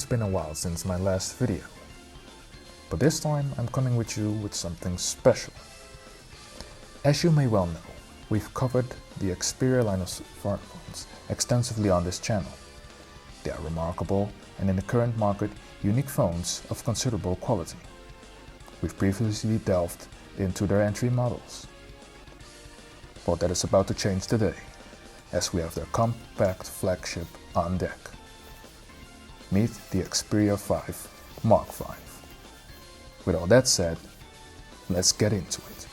it's been a while since my last video, but this time I'm coming with you with something special. As you may well know, we've covered the Xperia line of smartphones extensively on this channel. They are remarkable and in the current market unique phones of considerable quality. We've previously delved into their entry models. But that is about to change today, as we have their compact flagship on deck. Meet the Xperia 5 Mark V. With all that said, let's get into it.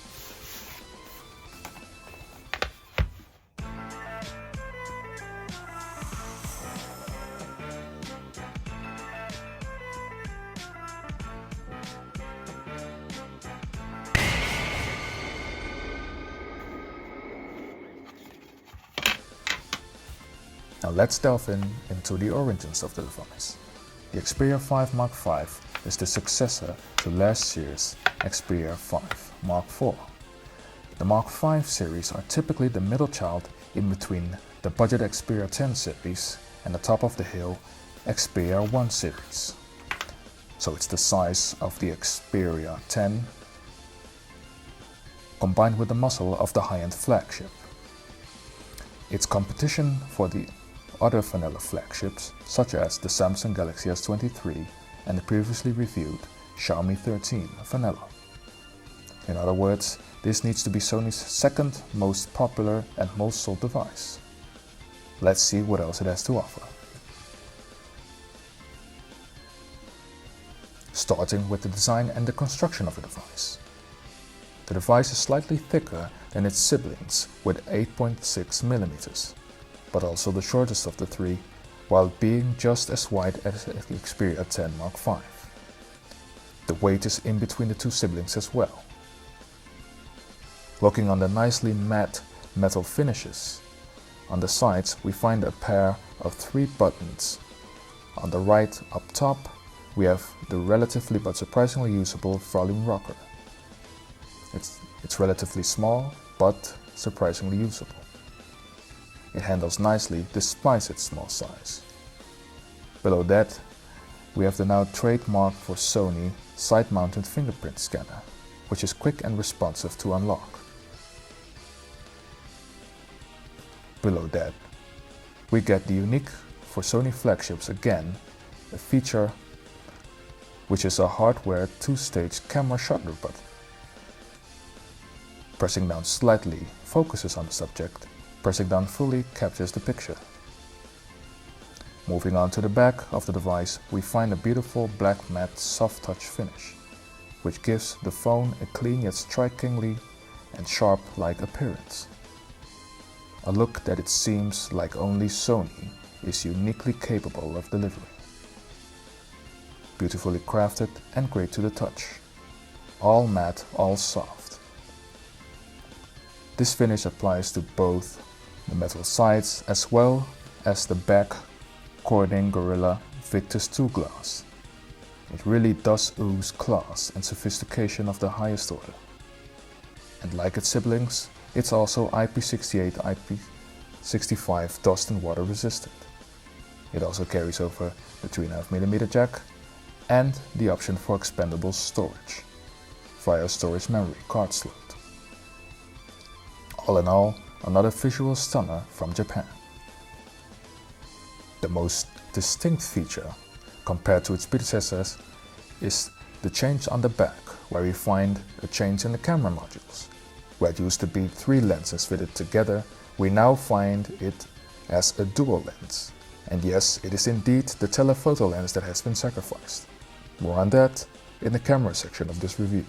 Now let's delve into the origins of the device. The Xperia 5 Mark V is the successor to last year's Xperia 5 Mark IV. The Mark V series are typically the middle child in between the budget Xperia 10 series and the top of the hill Xperia 1 series. So it's the size of the Xperia 10 combined with the muscle of the high-end flagship. Its competition for the other vanilla flagships, such as the Samsung Galaxy S23 and the previously reviewed Xiaomi 13 vanilla. In other words, this needs to be Sony's second most popular and most sold device. Let's see what else it has to offer. Starting with the design and the construction of the device. The device is slightly thicker than its siblings with 8.6mm, but also the shortest of the three, while being just as wide as the Xperia 10 Mark V. The weight is in between the two siblings as well. Looking on the nicely matte metal finishes, on the sides we find a pair of 3 buttons. On the right up top we have the relatively but surprisingly usable volume rocker. It's relatively small but surprisingly usable. It handles nicely despite its small size. Below that, we have the now trademark for Sony side-mounted fingerprint scanner, which is quick and responsive to unlock. Below that, we get the unique for Sony flagships again, a feature which is a hardware 2-stage camera shutter button. Pressing down slightly focuses on the subject. Pressing down fully captures the picture. Moving on to the back of the device, we find a beautiful black matte soft touch finish, which gives the phone a clean yet strikingly and sharp-like appearance. A look that it seems like only Sony is uniquely capable of delivering. Beautifully crafted and great to the touch. All matte, all soft. This finish applies to both the metal sides as well as the back Corning Gorilla Victus 2 glass. It really does ooze class and sophistication of the highest order. And like its siblings, it's also IP68, IP65 dust and water resistant. It also carries over the 3.5mm jack and the option for expandable storage via storage memory card slot. All in all, another visual stunner from Japan. The most distinct feature, compared to its predecessors, is the change on the back, where we find a change in the camera modules. Where it used to be 3 lenses fitted together, we now find it as a dual lens. And yes, it is indeed the telephoto lens that has been sacrificed. More on that in the camera section of this review.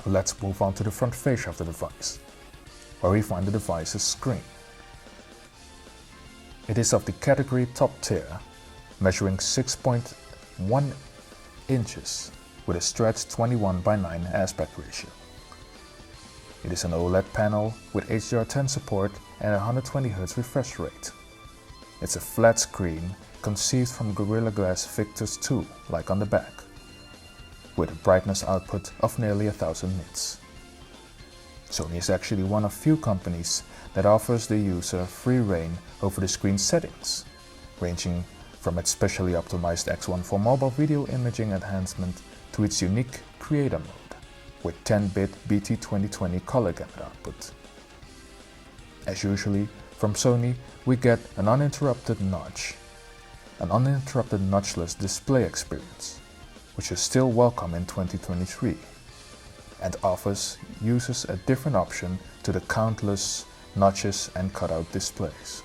Let's move on to the front fascia of the device, where we find the device's screen. It is of the category top tier, measuring 6.1 inches with a stretched 21:9 aspect ratio. It is an OLED panel with HDR10 support and a 120Hz refresh rate. It's a flat screen conceived from Gorilla Glass Victus 2, like on the back, with a brightness output of nearly 1000 nits. Sony is actually one of few companies that offers the user free reign over the screen settings, ranging from its specially optimized X1 for mobile video imaging enhancement to its unique Creator mode with 10-bit BT2020 color gamut output. As usually, from Sony, we get an uninterrupted notchless display experience, which is still welcome in 2023, and offers users a different option to the countless notches and cutout displays.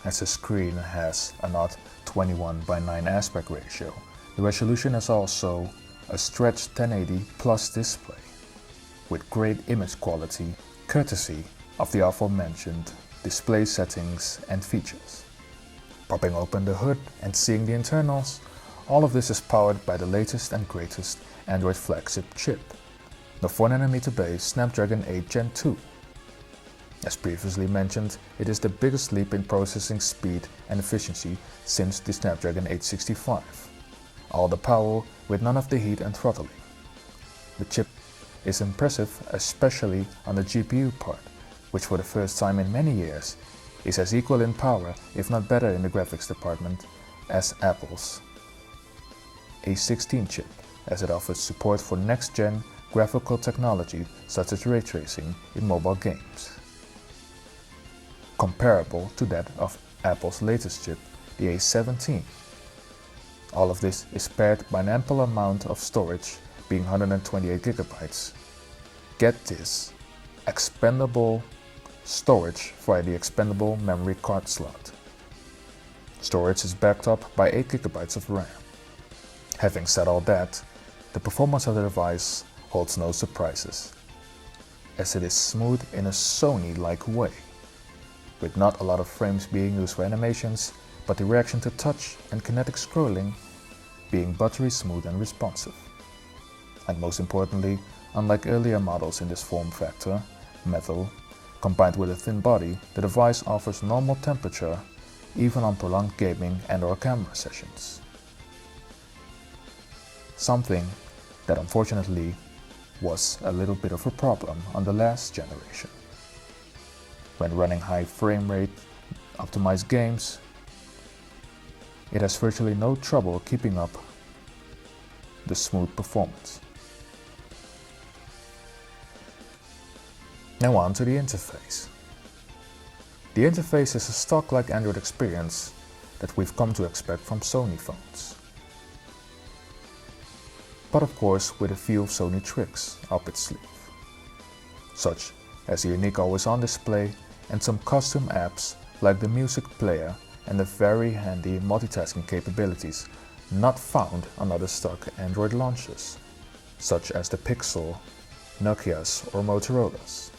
As the screen has an odd 21:9 aspect ratio, the resolution is also a stretched 1080 plus display with great image quality courtesy of the aforementioned display settings and features. Popping open the hood and seeing the internals, all of this is powered by the latest and greatest Android flagship chip, the 4nm based Snapdragon 8 Gen 2. As previously mentioned, it is the biggest leap in processing speed and efficiency since the Snapdragon 865. All the power with none of the heat and throttling. The chip is impressive, especially on the GPU part, which for the first time in many years is as equal in power, if not better in the graphics department, as Apple's A16 chip, as it offers support for next-gen graphical technology such as ray tracing in mobile games, comparable to that of Apple's latest chip, the A17. All of this is paired by an ample amount of storage, being 128 GB. Get this, expandable storage via the expandable memory card slot. Storage is backed up by 8 GB of RAM. Having said all that, the performance of the device holds no surprises, as it is smooth in a Sony-like way, with not a lot of frames being used for animations, but the reaction to touch and kinetic scrolling being buttery smooth and responsive. And most importantly, unlike earlier models in this form factor, metal, combined with a thin body, the device offers normal temperature even on prolonged gaming and/or camera sessions. Something that unfortunately was a little bit of a problem on the last generation. When running high frame rate optimized games, it has virtually no trouble keeping up the smooth performance. Now on to the interface. The interface is a stock-like Android experience that we've come to expect from Sony phones, but of course with a few of Sony tricks up its sleeve, such as a unique always-on display and some custom apps like the music player and the very handy multitasking capabilities not found on other stock Android launchers, such as the Pixel, Nokia's or Motorola's.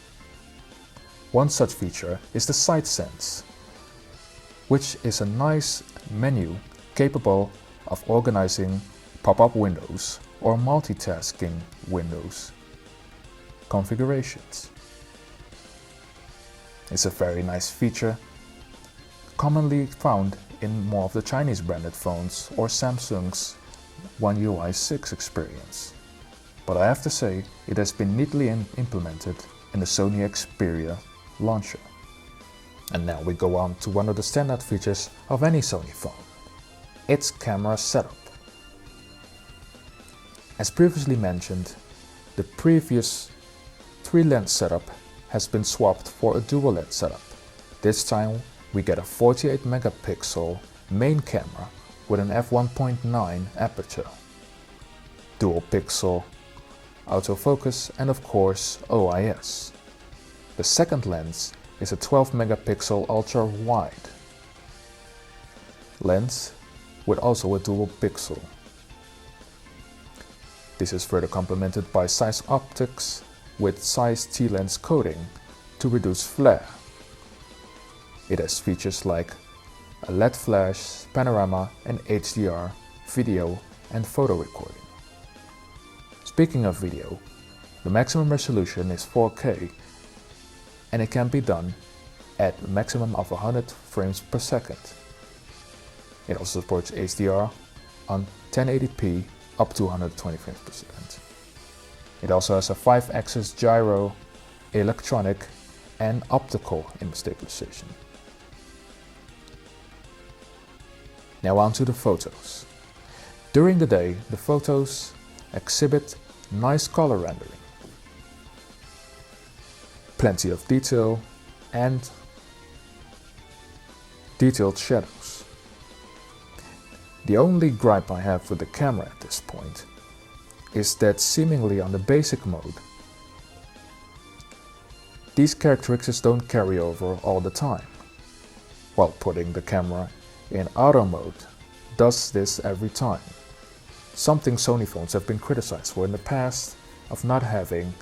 One such feature is the Side Sense, which is a nice menu capable of organizing pop-up windows or multitasking windows configurations. It's a very nice feature, commonly found in more of the Chinese branded phones or Samsung's One UI 6 experience. But I have to say, it has been neatly implemented in the Sony Xperia launcher. And now we go on to one of the standout features of any Sony phone, its camera setup. As previously mentioned, the previous 3-lens setup has been swapped for a dual lens setup. This time we get a 48 megapixel main camera with an f1.9 aperture, dual pixel autofocus and of course OIS. The second lens is a 12 megapixel ultra wide lens with also a dual pixel. This is further complemented by Zeiss optics with Zeiss T-lens coating to reduce flare. It has features like a LED flash, panorama and HDR, video and photo recording. Speaking of video, the maximum resolution is 4K and it can be done at a maximum of 100 frames per second. It also supports HDR on 1080p up to 120 frames per second. It also has a 5-axis gyro electronic and optical image stabilization. Now on to the photos. During the day, the photos exhibit nice color rendering, plenty of detail and detailed shadows. The only gripe I have with the camera at this point is that seemingly on the basic mode, these characteristics don't carry over all the time, while putting the camera in auto mode does this every time. Something Sony phones have been criticized for in the past of not having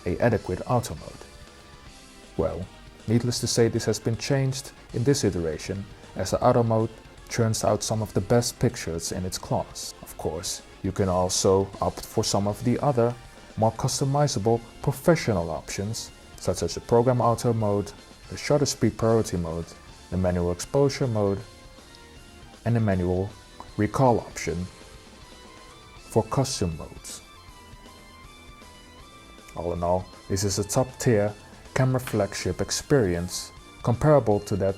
an adequate auto mode. Well, needless to say, this has been changed in this iteration, as the auto mode churns out some of the best pictures in its class. Of course, you can also opt for some of the other, more customizable professional options, such as the program auto mode, the shutter speed priority mode, the manual exposure mode, and the manual recall option for custom modes. All in all, this is a top-tier camera flagship experience comparable to that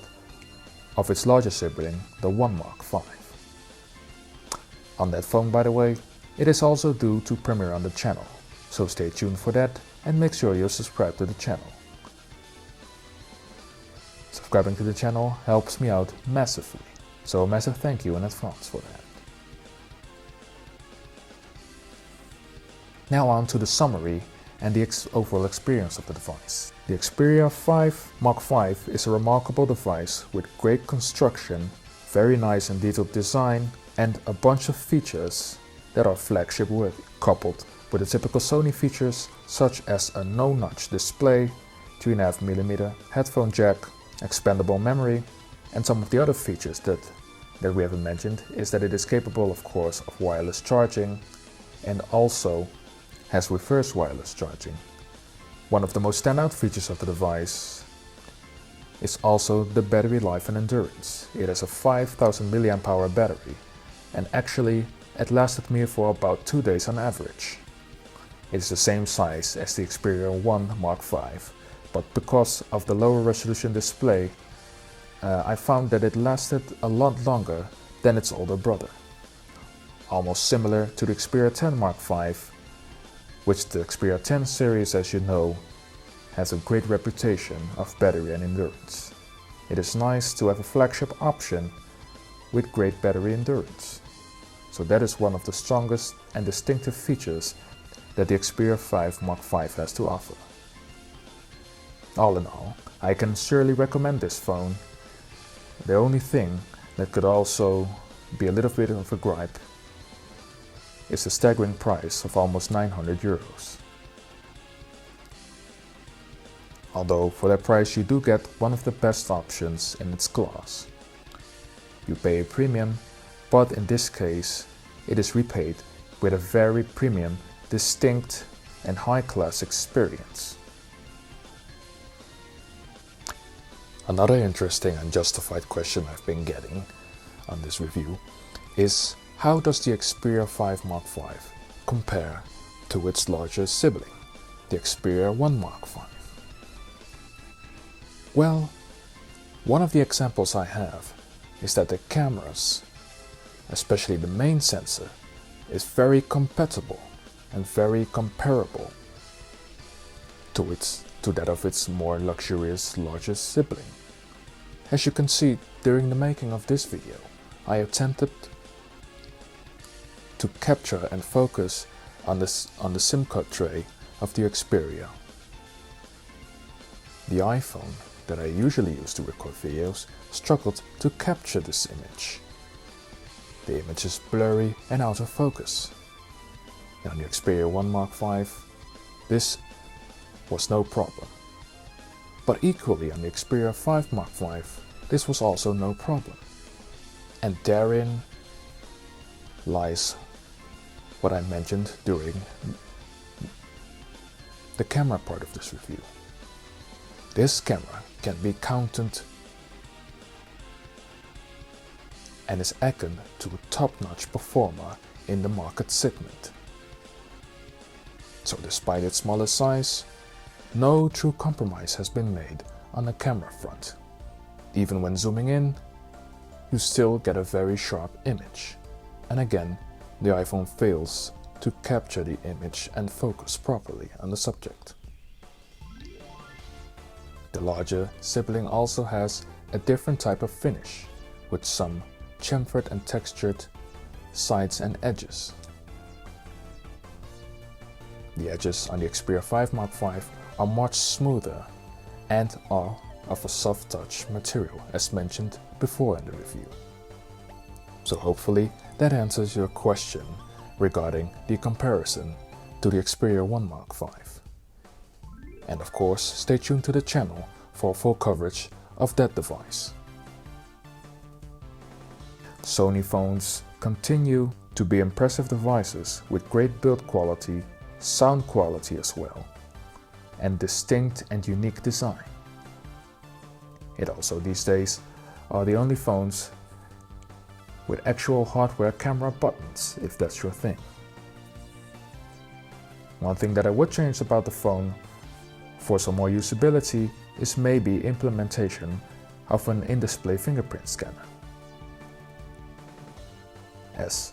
of its larger sibling, the One Mark V. On that phone, by the way, it is also due to premiere on the channel, so stay tuned for that and make sure you're subscribed to the channel. Subscribing to the channel helps me out massively, so a massive thank you in advance for that. Now on to the summary and the overall experience of the device. The Xperia 5 Mark V is a remarkable device with great construction, very nice and detailed design, and a bunch of features that are flagship worthy, coupled with the typical Sony features such as a no-notch display, 3.5mm headphone jack, expandable memory, and some of the other features that we haven't mentioned is that it is capable, of course, of wireless charging and also has reverse wireless charging. One of the most standout features of the device is also the battery life and endurance. It has a 5000 mAh battery, and actually it lasted me for about 2 days on average. It is the same size as the Xperia 1 Mark V, but because of the lower resolution display, I found that it lasted a lot longer than its older brother. Almost similar to the Xperia 10 Mark V, which the Xperia 10 series, as you know, has a great reputation of battery and endurance. It is nice to have a flagship option with great battery endurance. So that is one of the strongest and distinctive features that the Xperia 5 Mark V has to offer. All in all, I can surely recommend this phone. The only thing that could also be a little bit of a gripe is the staggering price of almost 900 euros. Although for that price you do get one of the best options in its class. You pay a premium, but in this case it is repaid with a very premium, distinct and high-class experience. Another interesting and justified question I've been getting on this review is, how does the Xperia 5 Mark V compare to its larger sibling, the Xperia 1 Mark V? Well, one of the examples I have is that the cameras, especially the main sensor, is very compatible and very comparable to that of its more luxurious larger sibling. As you can see, during the making of this video, I attempted to capture and focus on the SIM card tray of the Xperia. The iPhone that I usually use to record videos struggled to capture this image. The image is blurry and out of focus. On the Xperia 1 Mark V, this was no problem. But equally on the Xperia 5 Mark V, this was also no problem. And therein lies what I mentioned during the camera part of this review. This camera can be counted and is akin to a top-notch performer in the market segment. So despite its smaller size, no true compromise has been made on the camera front. Even when zooming in, you still get a very sharp image. And again, the iPhone fails to capture the image and focus properly on the subject. The larger sibling also has a different type of finish, with some chamfered and textured sides and edges. The edges on the Xperia 5 Mark V are much smoother and are of a soft touch material, as mentioned before in the review. So hopefully that answers your question regarding the comparison to the Xperia 1 Mark V. And of course, stay tuned to the channel for full coverage of that device. Sony phones continue to be impressive devices with great build quality, sound quality as well, and distinct and unique design. It also these days are the only phones with actual hardware camera buttons, if that's your thing. One thing that I would change about the phone for some more usability is maybe implementation of an in-display fingerprint scanner, as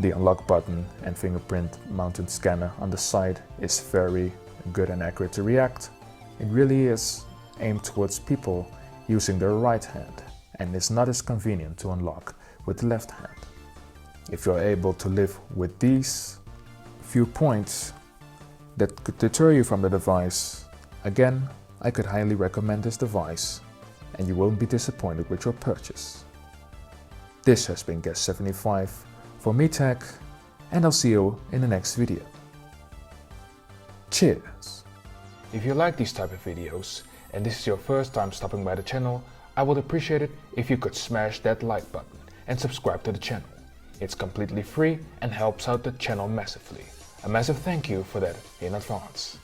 the unlock button and fingerprint mounted scanner on the side is very good and accurate to react. It really is aimed towards people using their right hand and is not as convenient to unlock with the left hand. If you're able to live with these few points that could deter you from the device, again, I could highly recommend this device and you won't be disappointed with your purchase. This has been Guest75 for MeTech, and I'll see you in the next video. Cheers! If you like these type of videos and this is your first time stopping by the channel, I would appreciate it if you could smash that like button and subscribe to the channel. It's completely free and helps out the channel massively. A massive thank you for that in advance.